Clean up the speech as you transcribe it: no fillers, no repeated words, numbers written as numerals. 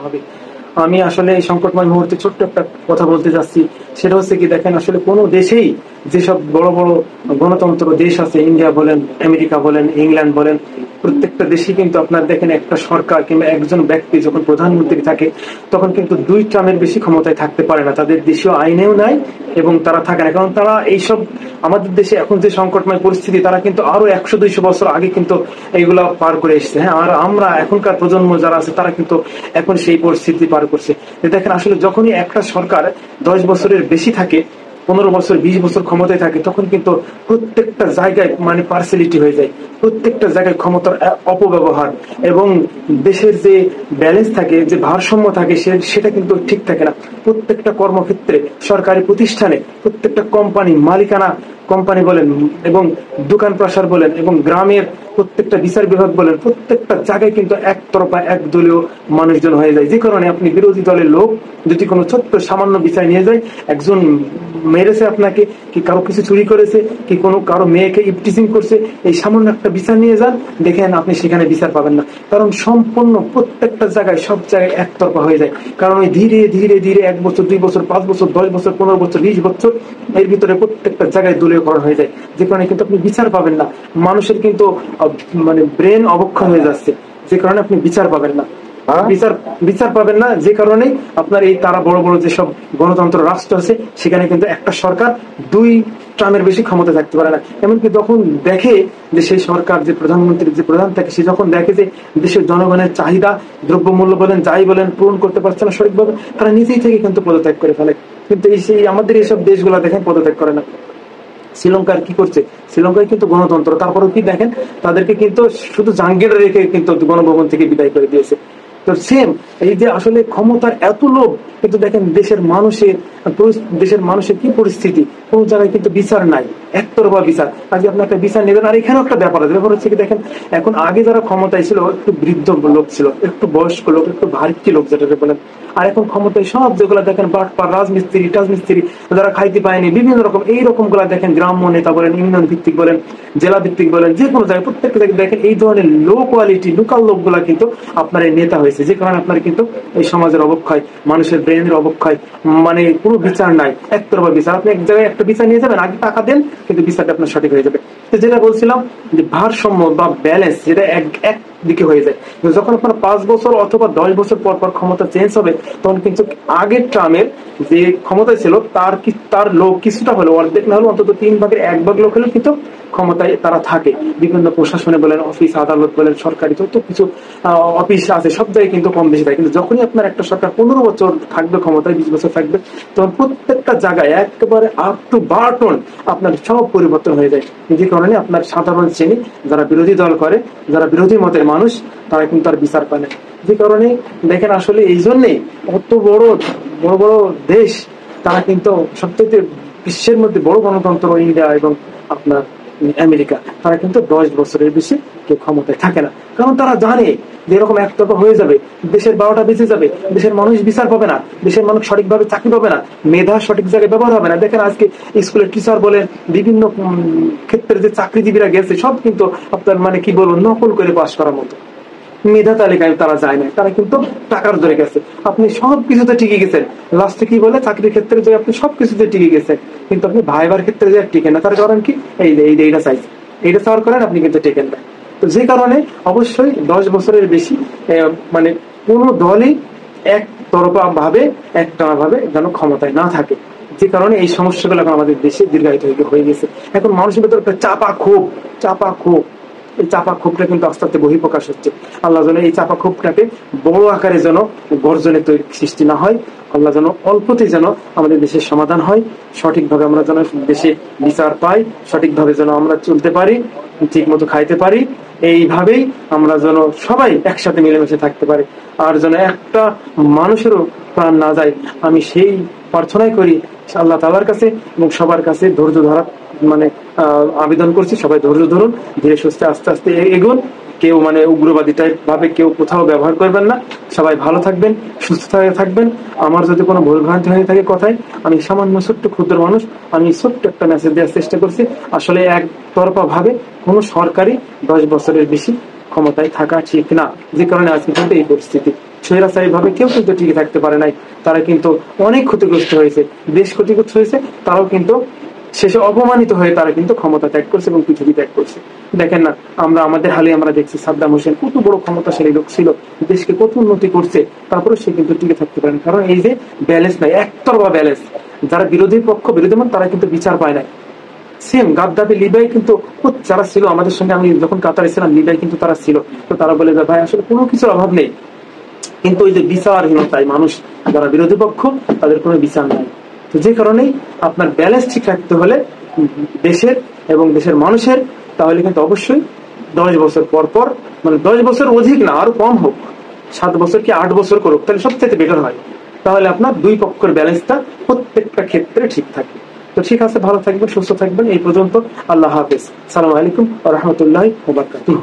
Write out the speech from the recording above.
হবে। আমি আসলে এই সংকটময় মুহূর্তে ছোট্ট একটা কথা বলতে যাচ্ছি, সেটা হচ্ছে কি, দেখেন আসলে কোনো দেশেই যেসব বড় বড় গণতন্ত্র দেশ আছে, ইন্ডিয়া বলেন, আমেরিকা বলেন, ইংল্যান্ড বলেন, প্রত্যেকটা দেশে কিন্তু আপনার দেখেন একটা সরকার কিংবা একজন ব্যক্তি যখন প্রধানমন্ত্রী থাকে তখন কিন্তু 2 টার্মের বেশি ক্ষমতায় থাকতে পারে না। তাদের দেশীয় আইনেও নাই এবং তারা থাকে না, কারণ তারা এইসব আমাদের দেশে এখন যে সংকটময় পরিস্থিতি, তারা কিন্তু আরো 100-200 বছর আগে কিন্তু এইগুলা পার করে এসেছে। হ্যাঁ, আর আমরা এখনকার প্রজন্ম যারা আছে তারা কিন্তু এখন সেই পরিস্থিতি পার করছে। দেখেন আসলে যখনই একটা সরকার 10 বছরের বেশি থাকে, 15 বছর 20 বছর ক্ষমতায় থাকে, তখন কিন্তু প্রত্যেকটা জায়গায় মানে পার্সিয়ালিটি হয়ে যায়, প্রত্যেকটা জায়গায় ক্ষমতার অপব্যবহার এবং দেশের যে ব্যালেন্স থাকে, যে ভারসাম্য থাকে, সেটা কিন্তু ঠিক থাকে না। প্রত্যেকটা কর্মক্ষেত্রে, সরকারি প্রতিষ্ঠানে, প্রত্যেকটা কোম্পানি মালিকানা কোম্পানি বলেন এবং দোকান প্রসার বলেন এবং গ্রামের প্রত্যেকটা বিচার বিভাগ বলেন, প্রত্যেকটা জায়গায় কিন্তু একতরফা একদলীয় মানুষজন হয়ে যায়। যে কারণে আপনি বিরোধী দলের লোক যদি কোনো ছোট্ট সামান্য বিচার নিয়ে যায়, একজন মেরেছে আপনাকে, কি কারো কিছু চুরি করেছে, কি কোনো কারো মেয়েকে ইপটিজিং করছে, এই সামান্য একটা বিচার নিয়ে যান, দেখেন আপনি সেখানে বিচার পাবেন না। কারণ সম্পূর্ণ প্রত্যেকটা জায়গায় সব জায়গায় একতরফা হয়ে যায়। কারণ ওই ধীরে ধীরে ধীরে 1 বছর 2 বছর 5 বছর 10 বছর 15 বছর 20 বছর এর ভিতরে প্রত্যেকটা জায়গায় দলীয়করণ হয়ে যায়, যে কারণে কিন্তু আপনি বিচার পাবেন না। মানুষের কিন্তু মানে ব্রেন অবক্ষয় হয়ে যাচ্ছে, যে কারণে আপনি বিচার পাবেন না, বিচার পাবেন না। যে কারণে আপনার এই তারা বড় বড় যেসব গণতন্ত্র রাষ্ট্র আছে, সেখানে কিন্তু একটা সরকার 2 টার্মের বেশি ক্ষমতা থাকতে পারে না। এমনকি যখন দেখে যে সেই সরকার, যে প্রধানমন্ত্রী, যে প্রধান থাকে, সে যখন দেখে যে দেশের জনগণের চাহিদা, দ্রব্যমূল্য বলেন যাই বলেন, পূরণ করতে পারছে না সঠিকভাবে, তারা নিজেই থেকে কিন্তু পদত্যাগ করে ফেলে। কিন্তু আমাদের এইসব দেশগুলো দেখেন পদত্যাগ করে না। শ্রীলঙ্কার কি করছে, শ্রীলঙ্কায় কিন্তু গণতন্ত্র, তারপরেও কি দেখেন তাদেরকে কিন্তু শুধু জাঙ্গিরা রেখে কিন্তু গণভবন থেকে বিদায় করে দিয়েছে। তো সেম এই যে আসলে ক্ষমতার এত লোভ, কিন্তু দেখেন দেশের মানুষের কি পরিস্থিতি, কোন জায়গায় কিন্তু বিচার নাই, একতরফা বিচার। আজকে আপনি একটা বিচার নেবেন, আর এখানেও একটা ব্যাপার আছে, ব্যাপার হচ্ছে কি, দেখেন এখন আগে যারা ক্ষমতায় ছিল একটু বৃদ্ধ লোক ছিল, একটু বয়স্ক লোক, একটু ভারী লোক যেটাকে বলেন, আর এখন ক্ষমতায় সব যেগুলো দেখেন বাটপার, রাজমিস্ত্রি, টাজমিস্ত্রি, যারা খাইতে পায়নি, বিভিন্ন রকম এইরকম গুলা দেখেন, গ্রাম্য নেতা বলেন, ইউনিয়ন ভিত্তিক বলেন, জেলা ভিত্তিক বলেন, যে কোনো জায়গায় প্রত্যেকটা জায়গায় দেখেন এই ধরনের লো কোয়ালিটি লোকাল লোকগুলা কিন্তু আপনার এই নেতা হয়েছে। যে কারণে আপনার কিন্তু এই সমাজের অবক্ষয়, মানুষের ব্রেনের অবক্ষয়, মানে কোনো বিচার নাই, একতরফা বিচার। আপনি এক জায়গায় একটা বিচার নিয়ে যাবেন, আগে টাকা দেন, কিন্তু বিচারটা আপনার সঠিক হয়ে যাবে। যেটা বলছিলাম যে ভারসাম্য বা ব্যালেন্স, যেটা এক দিকে হয়ে যায়। যখন আপনার 5 বছর অথবা 10 বছর পর পর ক্ষমতা চেঞ্জ হবে, তখন কিন্তু আগের ট্রামের যে ক্ষমতা ছিল তার লোক কিছুটা হলেও, অর্ধেক না হলেও অন্তত 3/1 লোক হলেও কিন্তু ক্ষমতায় তারা থাকে। বিভিন্ন প্রশাসনে বলেন, অফিস আদালত বলেন, সরকারি যত কিছু অফিস আছে, সব জায়গায় কিন্তু কম বেশি থাকে। কিন্তু যখনই আপনার একটা সরকার 15 বছর থাকবে ক্ষমতায়, 20 বছর থাকবে, তখন প্রত্যেকটা জায়গায় একেবারে আপ টু বাটন আপনার সব পরিবর্তন হয়ে যায়। যে কারণে আপনার সাধারণ শ্রেণী, যারা বিরোধী দল করে, যারা বিরোধী মতের মানুষ, তারা কিন্তু আর বিচার পায় না। যে কারণে দেখেন আসলে এই জন্যেই অত বড় বড় বড় দেশ, তারা কিন্তু সবচেয়ে বিশ্বের মধ্যে বড় গণতন্ত্র ইন্ডিয়া এবং আপনার আমেরিকা, তারা কিন্তু 10 বছরের বেশি কেউ ক্ষমতায় থাকে না। কারণ তারা জানে যে এরকম একতরফা হয়ে যাবে, দেশের 12টা বেঁচে যাবে, দেশের মানুষ বিচার পাবে না, দেশের মানুষ সঠিকভাবে চাকরি পাবে না, মেধা সঠিক জায়গায় ব্যবহার হবে না। দেখেন আজকে স্কুলের টিচার বলেন, বিভিন্ন ক্ষেত্রে যে চাকরিজীবীরা গেছে, সব কিন্তু আপনার মানে কি বলবো, নকল করে পাশ করার মতো, মেধা তালিকায় তারা যায় না, তারা কিন্তু টাকার জোরে গেছে। আপনি সব কিছুতে টিকে গেছেন, লাস্টে কি বলে, চাকরির ক্ষেত্রে যে আপনি সবকিছুতে টিকে গেছেন, কিন্তু আপনি ভাইবার ক্ষেত্রে যে টিকেন না। তার কারণ কি, এইটা চাইছে, এইটা চাওয়ার করেন, আপনি কিন্তু টিকেন না। তো যে কারণে অবশ্যই 10 বছরের বেশি মানে কোনো দলই একতরফা ভাবে, একটানা ভাবে যেন ক্ষমতায় না থাকে। যে কারণে এই সমস্যাগুলো এখন আমাদের দেশে দীর্ঘায়িত হয়ে গেছে। এখন মানুষের ভেতরে একটা চাপা ক্ষোভ, এই চাপা ক্ষোভটা কিন্তু আস্তে আস্তে বহিঃপ্রকাশ হচ্ছে। আল্লাহ যেন এই চাপা ক্ষোভটাকে বড় আকারে যেন গর্জনের সৃষ্টি না হয়। আল্লাহ যেন অল্পতে যেন আমাদের দেশের সমাধান হয়, সঠিকভাবে আমরা যেন দেশে বিচার পাই, সঠিকভাবে যেন আমরা চলতে পারি, ঠিক মতো খাইতে পারি, এইভাবেই আমরা যেন সবাই একসাথে মিলেমিশে থাকতে পারি, আর যেন একটা মানুষেরও প্রাণ না যায়। আমি সেই প্রার্থনাই করি আল্লাহ তাআলার কাছে এবং সবার কাছে ধৈর্য ধরা মানে আবেদন করছি। সবাই ধৈর্য ধরুন, ধীরে সুস্থে আস্তে আস্তে এগুন, কেউ মানে উগ্রবাদী টাইপ ভাবে কেউ কোথাও ব্যবহার করবেন না। সবাই ভালো থাকবেন, সুস্থ থাকবেন। আমার যদি কোনো ভুলভ্রান্তি হয়ে থাকে কথায়, আমি সামান্য ছোট্ট ক্ষুদ্র মানুষ, আমি ছোট্ট একটা মেসেজ দেওয়ার চেষ্টা করছি। আসলে একতরফা ভাবে কোনো সরকারি 10 বছরের বেশি ক্ষমতায় থাকা ঠিক না, যে কারণে আজকে কিন্তু এই পরিস্থিতি। স্বৈরাচারী ভাবে কেউ কিন্তু টিকে থাকতে পারে নাই। তারা কিন্তু অনেক ক্ষতিগ্রস্ত হয়েছে, দেশ ক্ষতিগ্রস্ত হয়েছে, তারাও কিন্তু শেষে অপমানিত হয়ে তারা কিন্তু ক্ষমতা ত্যাগ করছে এবং পৃথিবী ত্যাগ করছে। দেখেন না, আমরা আমাদের হালে আমরা দেখছি সাদ্দাম হোসেন কত বড় ক্ষমতাশালী লোক ছিল, দেশকে কত উন্নতি করছে, তারপরে সে কিন্তু টিকে থাকতে পারেন। কারণ এই যে ব্যালেন্স নাই, একতরফা ব্যালেন্স। যারা বিরোধী পক্ষ, বিরোধী মত, তারা কিন্তু বিচার পায় না। সেম গাদ্দাফি লিবিয়ায় কিন্তু যারা ছিল আমাদের সঙ্গে, আমি যখন কাতারে ছিলাম লিবিয়ায় কিন্তু তারা ছিল, তো তারা বলে যে ভাই আসলে কোনো কিছুর অভাব নেই, কিন্তু ওই যে বিচারহীনতায় মানুষ যারা বিরোধী পক্ষ তাদের কোনো বিচার নাই। তো যে কারণেই আপনার ব্যালেন্স ঠিক রাখতে হলে দেশের এবং দেশের মানুষের, তাহলে কিন্তু অবশ্যই 10 বছর পর পর, মানে 10 বছর অধিক না, আরো কম হোক, 7 বছর কি 8 বছর করুক, তাহলে সবচেয়ে বেটার হয়। তাহলে আপনার দুই পক্ষের ব্যালেন্সটা প্রত্যেকটা ক্ষেত্রে ঠিক থাকবে। তো ঠিক আছে, ভালো থাকবেন, সুস্থ থাকবেন। এই পর্যন্ত, আল্লাহ হাফেজ, সালাম আলাইকুম ওয়া রাহমাতুল্লাহি ওয়া বারাকাতুহু।